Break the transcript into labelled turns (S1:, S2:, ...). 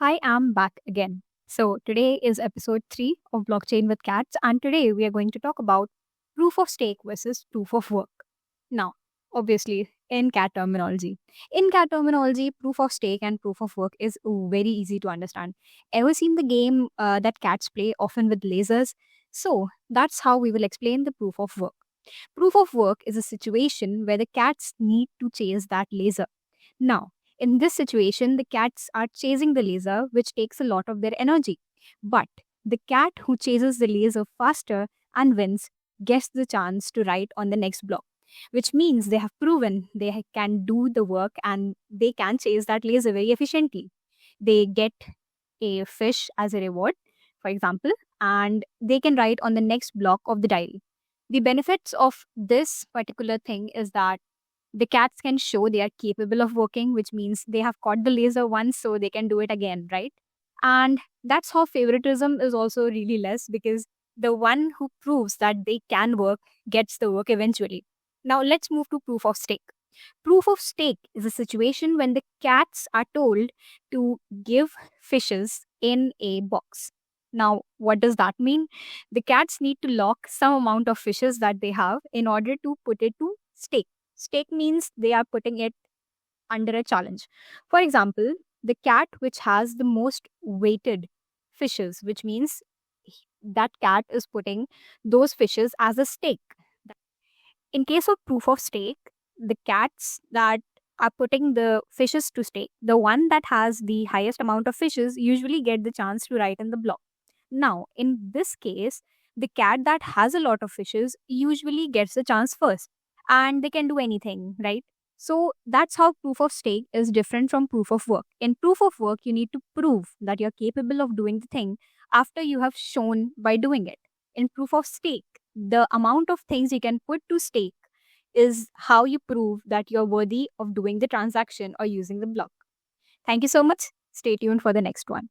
S1: I am back again. So, today is episode 3 of Blockchain with Cats, and today we are going to talk about proof of stake versus proof of work. Now, obviously, in cat terminology. In cat terminology, proof of stake and proof of work is very easy to understand. Ever seen the game that cats play, often with lasers? So, that's how we will explain the proof of work. Proof of work is a situation where the cats need to chase that laser. Now, in this situation, the cats are chasing the laser, which takes a lot of their energy. But the cat who chases the laser faster and wins gets the chance to write on the next block, which means they have proven they can do the work and they can chase that laser very efficiently. They get a fish as a reward, for example, and they can write on the next block of the diary. The benefits of this particular thing is that the cats can show they are capable of working, which means they have caught the laser once, so they can do it again, right? And that's how favoritism is also really less because the one who proves that they can work gets the work eventually. Now, let's move to proof of stake. Proof of stake is a situation when the cats are told to give fishes in a box. Now, what does that mean? The cats need to lock some amount of fishes that they have in order to put it to stake. Stake means they are putting it under a challenge. For example, the cat which has the most weighted fishes, which means that cat is putting those fishes as a stake. In case of proof of stake, the cats that are putting the fishes to stake, the one that has the highest amount of fishes usually get the chance to write in the block. Now, in this case, the cat that has a lot of fishes usually gets the chance first and they can do anything, right? So that's how proof of stake is different from proof of work. In proof of work, you need to prove that you're capable of doing the thing after you have shown by doing it. In proof of stake, the amount of things you can put to stake is how you prove that you're worthy of doing the transaction or using the block. Thank you so much. Stay tuned for the next one.